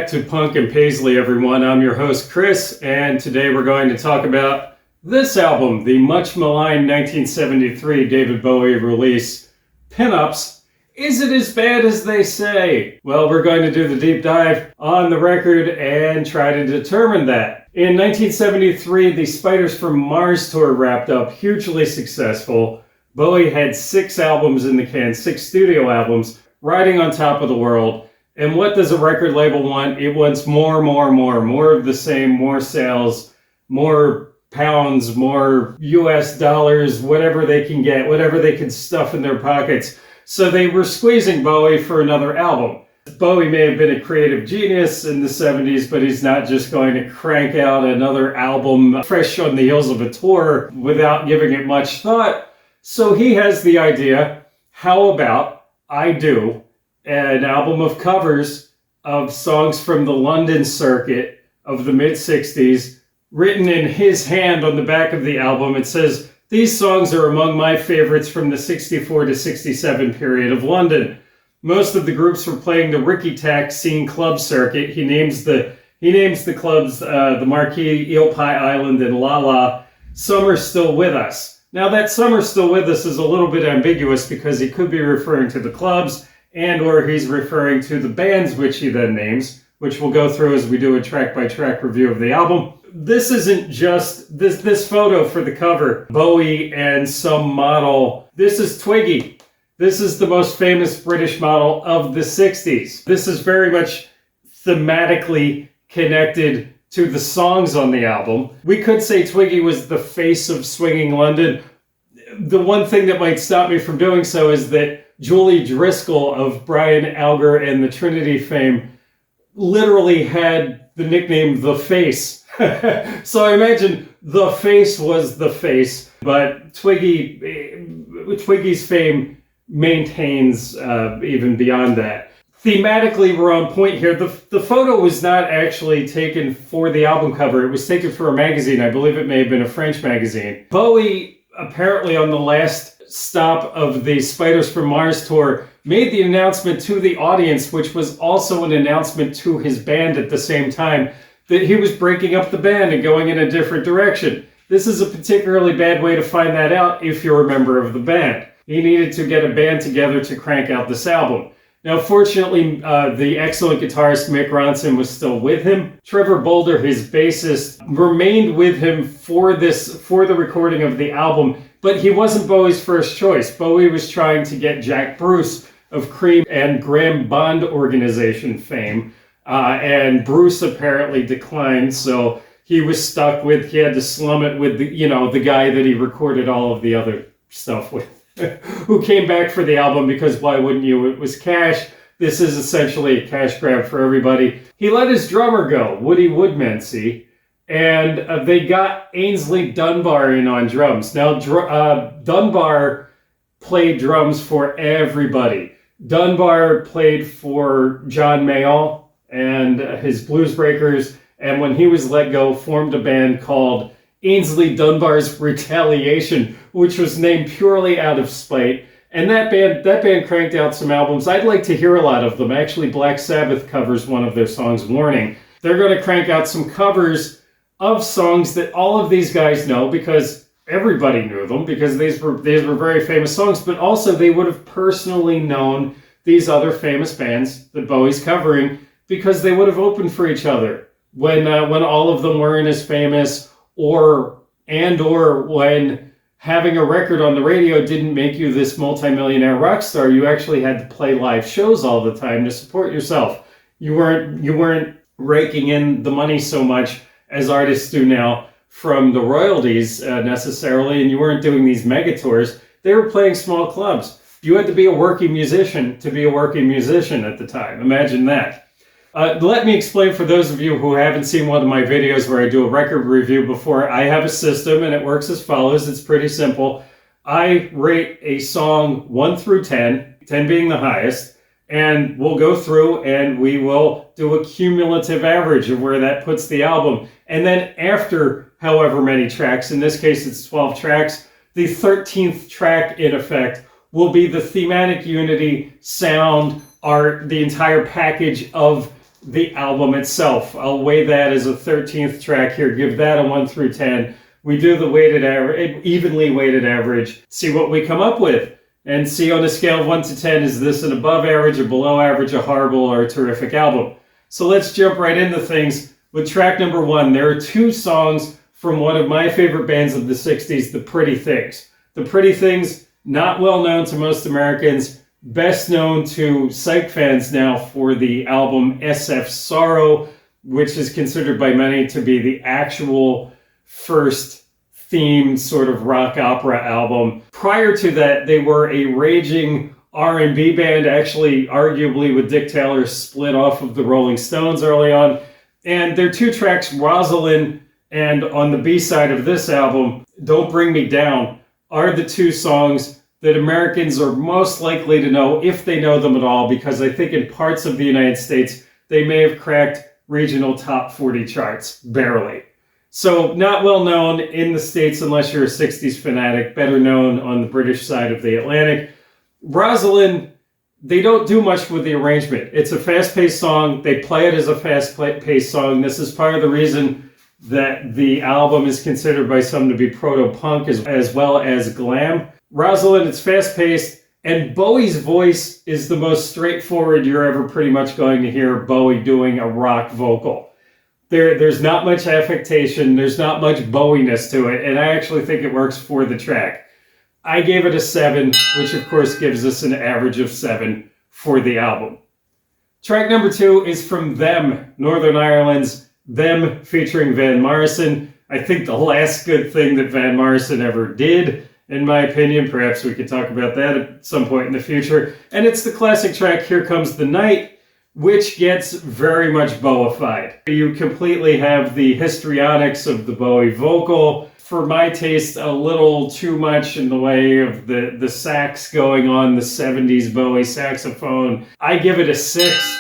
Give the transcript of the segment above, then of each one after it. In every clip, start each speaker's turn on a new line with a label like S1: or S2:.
S1: back to Punk and Paisley, everyone. I'm your host, Chris, and today we're going to talk about this album, the much maligned 1973 David Bowie release, Pin Ups. Is it as bad as they say? Well, we're going to do the deep dive on the record and try to determine that. In 1973, the Spiders from Mars tour wrapped up, hugely successful. Bowie had 6 albums in the can, 6 studio albums, riding on top of the world. And what does a record label want? It wants more of the same, more sales, more pounds, more US dollars, whatever they can get, whatever they can stuff in their pockets. So they were squeezing Bowie for another album. Bowie may have been a creative genius in the 70s, but he's not just going to crank out another album fresh on the heels of a tour without giving it much thought. So he has the idea, how about I do an album of covers of songs from the London circuit of the mid-60s, written in his hand on the back of the album. It says, "These songs are among my favorites from the 64 to 67 period of London. Most of the groups were playing the Ricky Tack scene club circuit." He names the clubs the Marquee, Eel Pie Island, and La La. "Some are still with us." Now that "some are still with us" is a little bit ambiguous because he could be referring to the clubs and or he's referring to the bands, which he then names, which we'll go through as we do a track-by-track review of the album. This isn't just this photo for the cover, Bowie and some model. This is Twiggy. This is the most famous British model of the 60s. This is very much thematically connected to the songs on the album. We could say Twiggy was the face of swinging London. The one thing that might stop me from doing so is that Julie Driscoll of Brian Alger and the Trinity fame literally had the nickname The Face. So I imagine The Face was the face, but Twiggy's fame maintains even beyond that. Thematically, we're on point here. The photo was not actually taken for the album cover. It was taken for a magazine. I believe it may have been a French magazine. Bowie, apparently on the last stop of the Spiders from Mars tour, made the announcement to the audience, which was also an announcement to his band at the same time, that he was breaking up the band and going in a different direction. This is a particularly bad way to find that out if you're a member of the band. He needed to get a band together to crank out this album. Now, fortunately, the excellent guitarist Mick Ronson was still with him. Trevor Bolder, his bassist, remained with him for the recording of the album, but he wasn't Bowie's first choice. Bowie was trying to get Jack Bruce of Cream and Graham Bond organization fame, and Bruce apparently declined, so he was stuck with, he had to slum it with the guy that he recorded all of the other stuff with. Who came back for the album because why wouldn't you? It was cash. This is essentially a cash grab for everybody. He let his drummer go, Woody Woodmansey, and they got Ainsley Dunbar in on drums. Now, Dunbar played drums for everybody. Dunbar played for John Mayall and his Blues Breakers, and when he was let go, formed a band called Ainsley Dunbar's Retaliation, which was named purely out of spite. And that band cranked out some albums. I'd like to hear a lot of them. Actually, Black Sabbath covers one of their songs, Warning. They're going to crank out some covers of songs that all of these guys know because everybody knew them, because these were very famous songs, but also they would have personally known these other famous bands that Bowie's covering because they would have opened for each other when all of them weren't as famous, or when having a record on the radio didn't make you this multimillionaire rock star. You actually had to play live shows all the time to support yourself. You weren't raking in the money so much as artists do now from the royalties necessarily, and you weren't doing these mega tours. They were playing small clubs. You had to be a working musician to be a working musician at the time. Imagine that. Let me explain for those of you who haven't seen one of my videos where I do a record review before. I have a system and it works as follows. It's pretty simple. I rate a song 1 through 10, 10 being the highest, and we'll go through and we will do a cumulative average of where that puts the album. And then after however many tracks, in this case it's 12 tracks, the 13th track in effect will be the thematic unity, sound, art, the entire package of the album itself. I'll weigh that as a 13th track here, give that a 1 through 10. We do the weighted average, evenly weighted average, see what we come up with, and see on a scale of 1 to 10, is this an above average, a below average, a horrible, or a terrific album? So let's jump right into things with track number 1. There are 2 songs from one of my favorite bands of the 60s, The Pretty Things. The Pretty Things, not well known to most Americans, best known to psych fans now for the album SF Sorrow, which is considered by many to be the actual first themed sort of rock opera album. Prior to that, they were a raging R&B band, actually arguably with Dick Taylor split off of the Rolling Stones early on. And their 2 tracks, Rosalind and on the B-side of this album, Don't Bring Me Down, are the 2 songs that Americans are most likely to know, if they know them at all, because I think in parts of the United States, they may have cracked regional top 40 charts, barely. So not well known in the States unless you're a 60s fanatic, better known on the British side of the Atlantic. Rosalind, they don't do much with the arrangement. It's a fast-paced song. They play it as a fast-paced song. This is part of the reason that the album is considered by some to be proto-punk as well as glam. Rosalind, it's fast-paced, and Bowie's voice is the most straightforward you're ever pretty much going to hear Bowie doing a rock vocal. There's not much affectation, there's not much Bowie-ness to it, and I actually think it works for the track. I gave it a 7, which of course gives us an average of 7 for the album. Track number 2 is from Them, Northern Ireland's Them featuring Van Morrison. I think the last good thing that Van Morrison ever did, in my opinion. Perhaps we could talk about that at some point in the future. And it's the classic track, Here Comes the Night, which gets very much Bowified. You completely have the histrionics of the Bowie vocal. For my taste, a little too much in the way of the sax going on, the 70s Bowie saxophone. I give it a 6.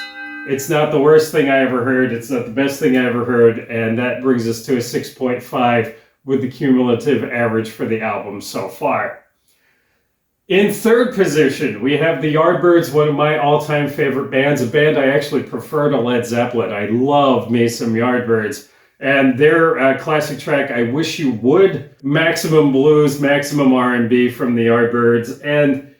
S1: It's not the worst thing I ever heard. It's not the best thing I ever heard. And that brings us to a 6.5 with the cumulative average for the album so far. In third position, we have the Yardbirds, one of my all-time favorite bands, a band I actually prefer to Led Zeppelin. I love me some Yardbirds. And their classic track, I Wish You Would, maximum blues, maximum R&B from the Yardbirds. And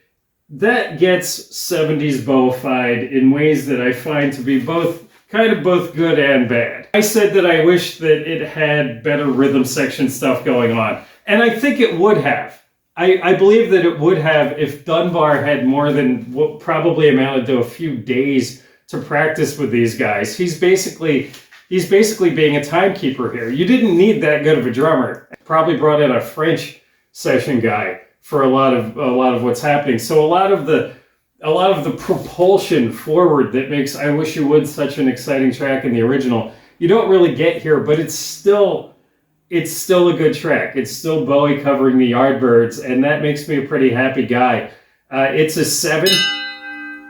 S1: that gets 70s Bowified in ways that I find to be both good and bad. I said that I wish that it had better rhythm section stuff going on. And I think it would have. I believe that it would have if Dunbar had more than what probably amounted to a few days to practice with these guys. He's basically being a timekeeper here. You didn't need that good of a drummer. Probably brought in a French session guy for a lot of what's happening. So a lot of the propulsion forward that makes I Wish You Would such an exciting track in the original, you don't really get here, but it's still a good track. It's still Bowie covering the Yardbirds, and that makes me a pretty happy guy. It's a 7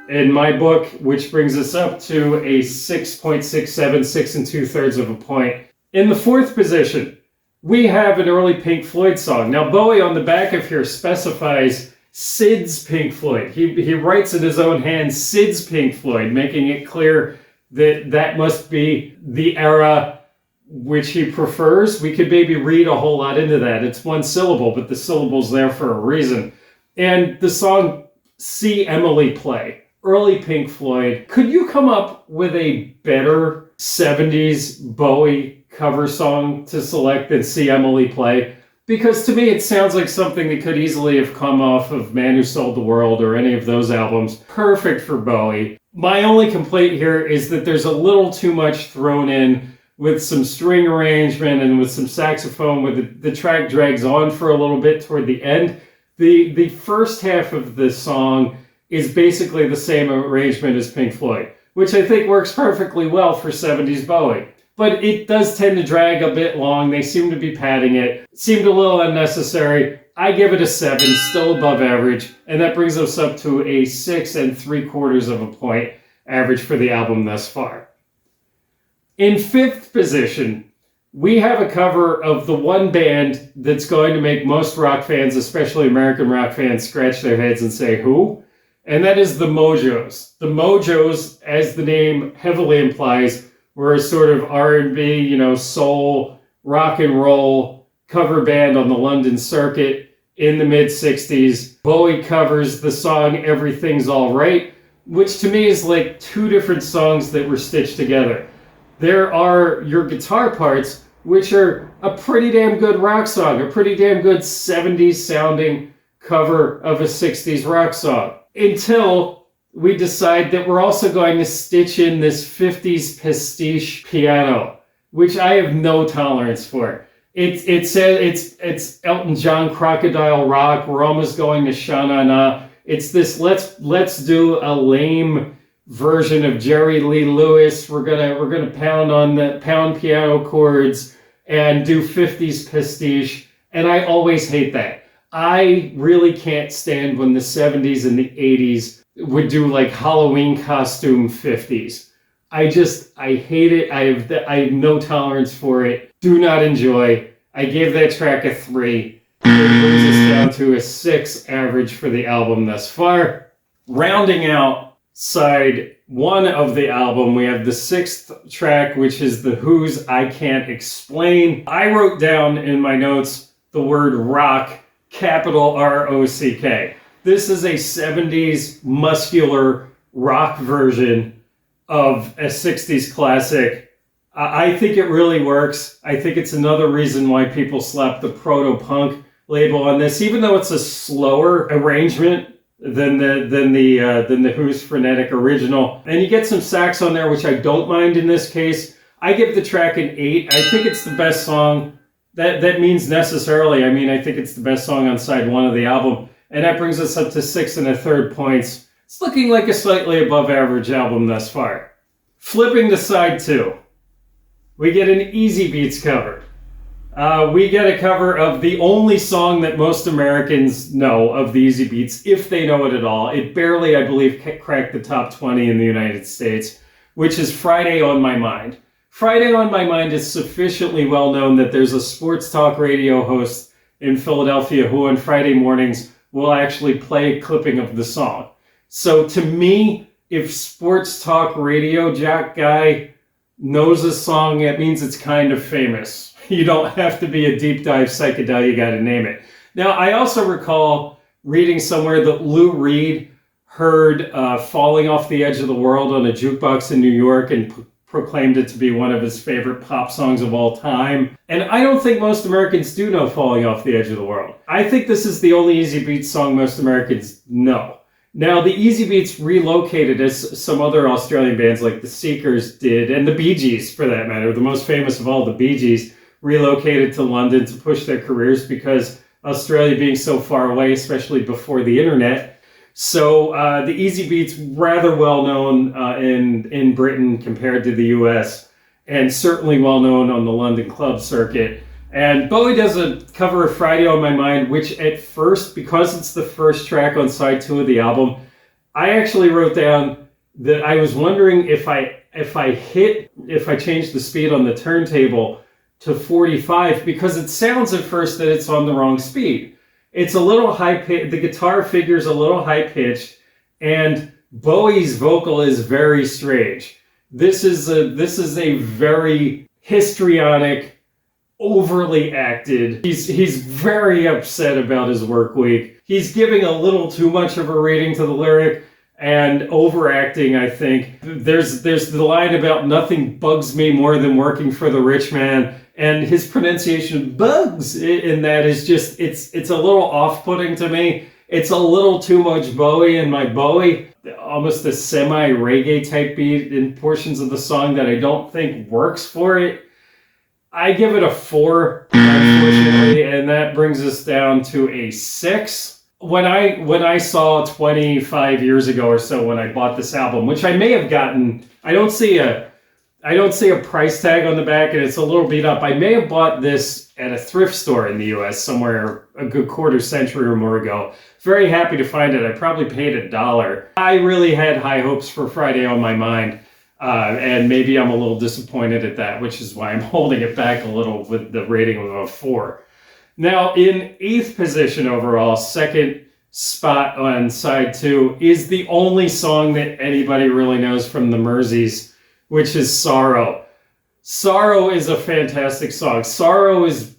S1: in my book, which brings us up to a 6.67, 6 2/3 of a point. In the fourth position, we have an early Pink Floyd song. Now, Bowie on the back of here specifies Sid's Pink Floyd. He writes in his own hand, Sid's Pink Floyd, making it clear that that must be the era which he prefers. We could maybe read a whole lot into that. It's one syllable, but the syllable's there for a reason. And the song See Emily Play, early Pink Floyd. Could you come up with a better 70s Bowie cover song to select than See Emily Play? Because to me, it sounds like something that could easily have come off of Man Who Sold the World or any of those albums. Perfect for Bowie. My only complaint here is that there's a little too much thrown in with some string arrangement and with some saxophone, with the track drags on for a little bit toward the end. The first half of the song is basically the same arrangement as Pink Floyd, which I think works perfectly well for 70s Bowie. But it does tend to drag a bit long. They seem to be padding it. It seemed a little unnecessary. I give it a 7, still above average, and that brings us up to a 6 3/4 of a point average for the album thus far. In fifth position, we have a cover of the one band that's going to make most rock fans, especially American rock fans, scratch their heads and say, who? and that is the Mojos. The Mojos, as the name heavily implies, were a sort of R&B, soul, rock and roll cover band on the London circuit in the mid-60s. Bowie covers the song Everything's All Right, which to me is like two different songs that were stitched together. There are your guitar parts, which are a pretty damn good rock song, a pretty damn good 70s sounding cover of a 60s rock song. Until we decide that we're also going to stitch in this 50s pastiche piano, which I have no tolerance for. It's Elton John Crocodile Rock. We're almost going to Sha-Na-Na. It's this let's do a lame version of Jerry Lee Lewis. We're gonna pound on the pound piano chords and do 50s pastiche. And I always hate that. I really can't stand when the 70s and the 80s would do like Halloween costume 50s. I hate it. I have no tolerance for it. Do not enjoy. I gave that track a 3. It brings us down to a 6 average for the album thus far. Rounding out side 1 of the album, we have the 6th track, which is The Who's I Can't Explain. I wrote down in my notes the word rock, capital R-O-C-K. This is a 70s muscular rock version of a 60s classic. I think it really works. I think it's another reason why people slap the proto-punk label on this, even though it's a slower arrangement than the Who's frenetic original. And you get some sax on there, which I don't mind in this case. I give the track an 8. I think it's the best song. That means necessarily, I think it's the best song on side 1 of the album. And that brings us up to 6 1/3 points. It's looking like a slightly above average album thus far. Flipping to side 2, we get an Easy Beats cover. We get a cover of the only song that most Americans know of the Easy Beats, if they know it at all. It barely, I believe, cracked the top 20 in the United States, which is Friday on My Mind. Friday on My Mind is sufficiently well known that there's a sports talk radio host in Philadelphia who on Friday mornings will actually play a clipping of the song. So to me, if sports talk radio jock guy knows a song, it means it's kind of famous. You don't have to be a deep dive psychedelia guy to name it. Now, I also recall reading somewhere that Lou Reed heard Falling Off the Edge of the World on a jukebox in New York and proclaimed it to be one of his favorite pop songs of all time. And I don't think most Americans do know Falling Off the Edge of the World. I think this is the only Easy Beats song most Americans know. Now, the Easy Beats relocated, as some other Australian bands like the Seekers did, and the Bee Gees, for that matter, the most famous of all, the Bee Gees, relocated to London to push their careers because Australia being so far away, especially before the internet. So the Easy Beats, rather well known in Britain compared to the US, and certainly well known on the London club circuit. And Bowie does a cover of Friday on My Mind, which at first, because it's the first track on side 2 of the album, I actually wrote down that I was wondering if I changed the speed on the turntable to 45, because it sounds at first that it's on the wrong speed. It's a little high-pitched, the guitar figure's a little high-pitched, and Bowie's vocal is very strange. This is a very histrionic, overly acted. He's very upset about his work week. He's giving a little too much of a rating to the lyric and overacting, I think. There's the line about nothing bugs me more than working for the rich man. And his pronunciation of bugs in that is just, it's a little off-putting to me. It's a little too much Bowie, and my Bowie, almost a semi-reggae type beat in portions of the song that I don't think works for it. I give it a 4, unfortunately, and that brings us down to a 6. When I saw 25 years ago or so when I bought this album, which I may have gotten, I don't see a price tag on the back, and it's a little beat up. I may have bought this at a thrift store in the US somewhere a good quarter century or more ago. Very happy to find it. I probably paid $1. I really had high hopes for Friday on My Mind, and maybe I'm a little disappointed at that, which is why I'm holding it back a little with the rating of a 4. Now, in 8th position overall, second spot on side 2 is the only song that anybody really knows from the Merseys, which is Sorrow. Sorrow is a fantastic song. Sorrow is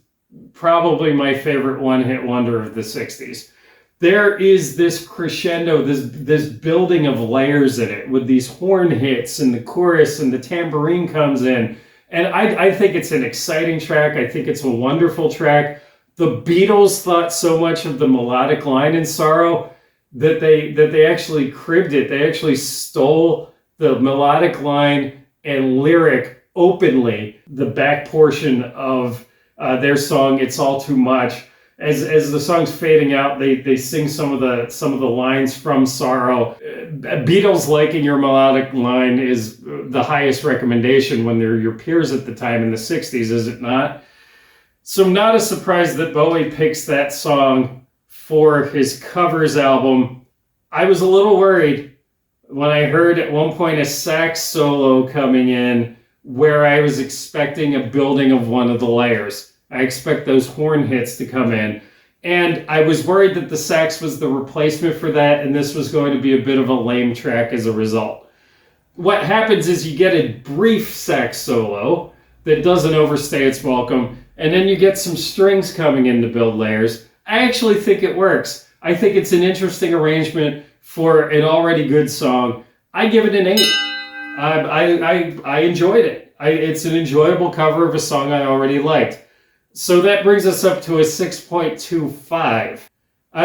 S1: probably my favorite one-hit wonder of the 60s. There is this crescendo, this building of layers in it with these horn hits and the chorus and the tambourine comes in. And I think it's an exciting track. I think it's a wonderful track. The Beatles thought so much of the melodic line in Sorrow that they actually cribbed it. They actually stole the melodic line and lyric openly, the back portion of their song, It's All Too Much. As the song's fading out, they sing some of the lines from Sorrow. Beatles liking your melodic line is the highest recommendation when they're your peers at the time in the 60s, is it not? So not a surprise that Bowie picks that song for his covers album. I was a little worried when I heard at one point a sax solo coming in where I was expecting a building of one of the layers. I expect those horn hits to come in. And I was worried that the sax was the replacement for that, and this was going to be a bit of a lame track as a result. What happens is you get a brief sax solo that doesn't overstay its welcome, and then you get some strings coming in to build layers. I actually think it works. I think it's an interesting arrangement for an already good song. I give it an 8. I enjoyed it. It's an enjoyable cover of a song I already liked. So that brings us up to a 6.25.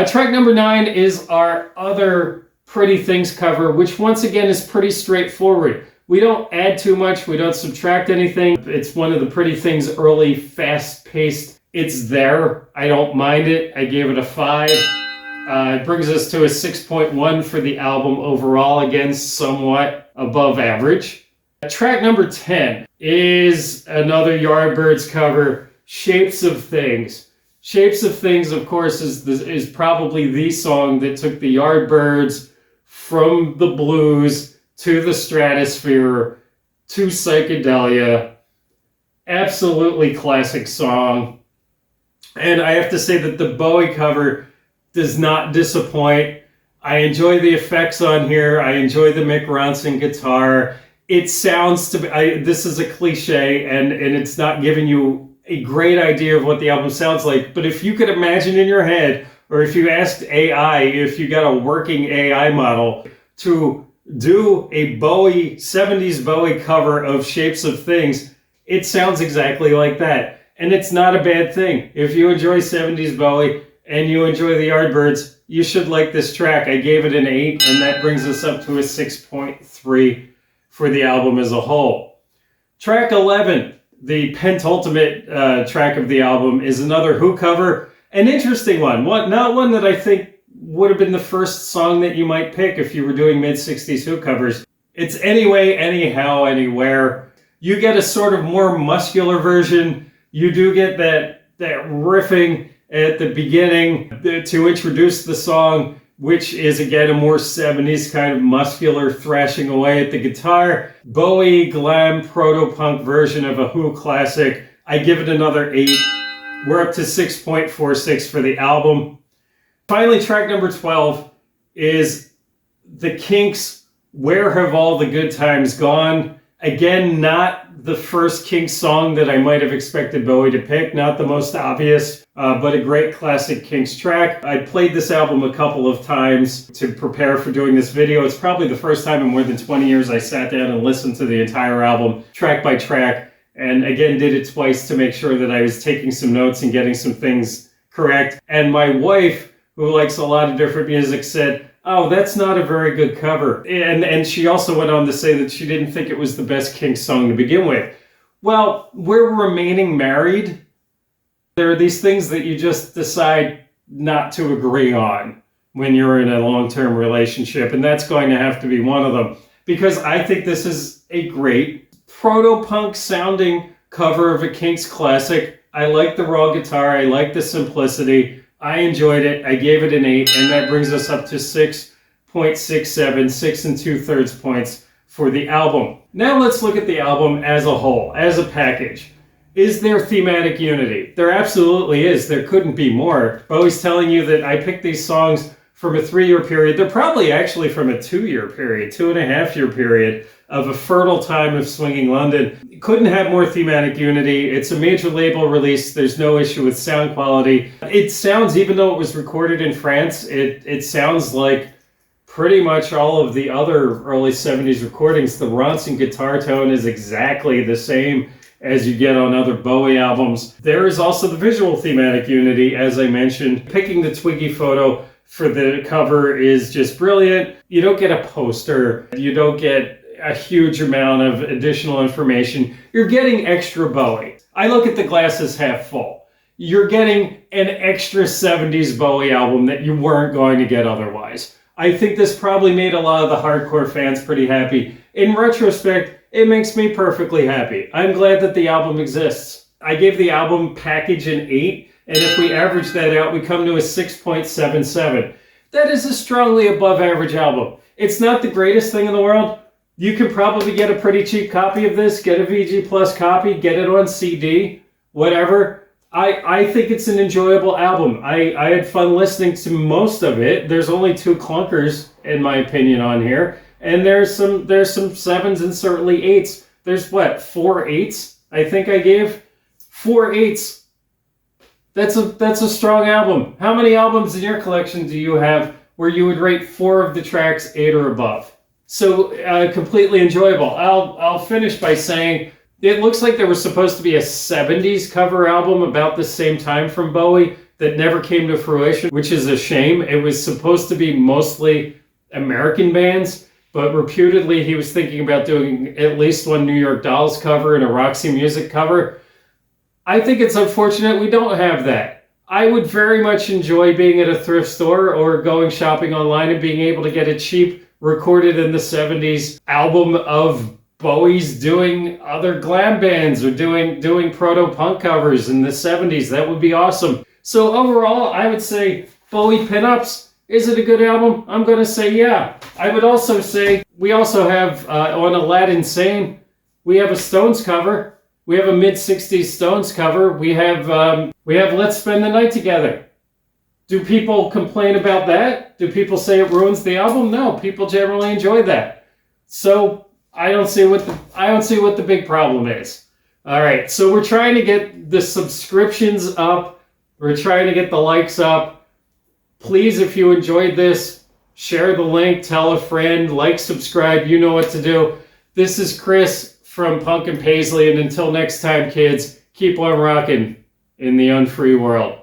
S1: Track number 9 is our other Pretty Things cover, which once again is pretty straightforward. We don't add too much, we don't subtract anything. It's one of the Pretty Things early, fast-paced. It's there. I don't mind it. I gave it a 5. It brings us to a 6.1 for the album overall, again, somewhat above average. Track number 10 is another Yardbirds cover, Shapes of Things. Shapes of Things, of course, is probably the song that took the Yardbirds from the blues to the stratosphere to psychedelia. Absolutely classic song. And I have to say that the Bowie cover does not disappoint. I enjoy the effects on here. I enjoy the Mick Ronson guitar. It sounds to be, this is a cliche, and it's not giving you a great idea of what the album sounds like, but if you could imagine in your head, or if you asked AI, if you got a working AI model to do a 70s Bowie cover of Shapes of Things, it sounds exactly like that. And it's not a bad thing. If you enjoy 70s Bowie and you enjoy the Yardbirds, you should like this track. I gave it an 8, and that brings us up to a 6.3 for the album as a whole. Track 11. The penultimate track of the album is another Who cover. An interesting one. Not one that I think would have been the first song that you might pick if you were doing mid-60s Who covers. It's Anyway, Anyhow, Anywhere. You get a sort of more muscular version. You do get that riffing at the beginning to introduce the song, which is, again, a more 70s kind of muscular thrashing away at the guitar. Bowie glam proto-punk version of a Who classic. I give it another 8. We're up to 6.46 for the album. Finally, track number 12 is The Kinks' Where Have All the Good Times Gone? Again, not the first Kinks song that I might have expected Bowie to pick, not the most obvious, but a great classic Kinks track. I played this album a couple of times to prepare for doing this video. It's probably the first time in more than 20 years I sat down and listened to the entire album, track by track, and again did it twice to make sure that I was taking some notes and getting some things correct. And my wife, who likes a lot of different music, said, "Oh, that's not a very good cover." And she also went on to say that she didn't think it was the best Kinks song to begin with. Well, we're remaining married. There are these things that you just decide not to agree on when you're in a long-term relationship, and that's going to have to be one of them. Because I think this is a great proto-punk sounding cover of a Kinks classic. I like the raw guitar. I like the simplicity. I enjoyed it. I gave it an 8, and that brings us up to 6.67, 6 2/3 points for the album. Now let's look at the album as a whole, as a package. Is there thematic unity? There absolutely is. There couldn't be more. Bowie's telling you that I picked these songs from a 3-year period. They're probably actually from a 2-year period, 2.5-year period of a fertile time of swinging London. Couldn't have more thematic unity. It's a major label release. There's no issue with sound quality. It sounds, even though it was recorded in France, it sounds like pretty much all of the other early 70s recordings. The Ronson guitar tone is exactly the same as you get on other Bowie albums. There is also the visual thematic unity, as I mentioned. Picking the Twiggy photo for the cover is just brilliant. You don't get a poster. You don't get a huge amount of additional information. You're getting extra Bowie. I look at the glass as half full. You're getting an extra 70s Bowie album that you weren't going to get otherwise. I think this probably made a lot of the hardcore fans pretty happy. In retrospect, it makes me perfectly happy. I'm glad that the album exists. I gave the album package an 8, and if we average that out, we come to a 6.77. That is a strongly above average album. It's not the greatest thing in the world. You can probably get a pretty cheap copy of this, get a VG Plus copy, get it on CD, whatever. I think it's an enjoyable album. I had fun listening to most of it. There's only 2 clunkers, in my opinion, on here. And there's some 7s and certainly 8s. There's what, 4 8s? I think I gave 4 8s. That's a strong album. How many albums in your collection do you have where you would rate 4 of the tracks 8 or above? So completely enjoyable. I'll finish by saying it looks like there was supposed to be a 70s cover album about the same time from Bowie that never came to fruition, which is a shame. It was supposed to be mostly American bands, but reputedly he was thinking about doing at least one New York Dolls cover and a Roxy Music cover. I think it's unfortunate we don't have that. I would very much enjoy being at a thrift store or going shopping online and being able to get a cheap recorded in the 70s album of Bowie's doing other glam bands or doing proto-punk covers in the 70s. That would be awesome. So overall, I would say Bowie Pin Ups. Is it a good album? I'm going to say yeah. I would also say we also have on Aladdin Sane, we have a Stones cover. We have a mid-60s Stones cover. We have Let's Spend the Night Together. Do people complain about that? Do people say it ruins the album? No, people generally enjoy that. So I don't see what the big problem is. All right, so we're trying to get the subscriptions up. We're trying to get the likes up. Please, if you enjoyed this, share the link, tell a friend, like, subscribe. You know what to do. This is Chris from Punk and Paisley, and until next time, kids, keep on rocking in the unfree world.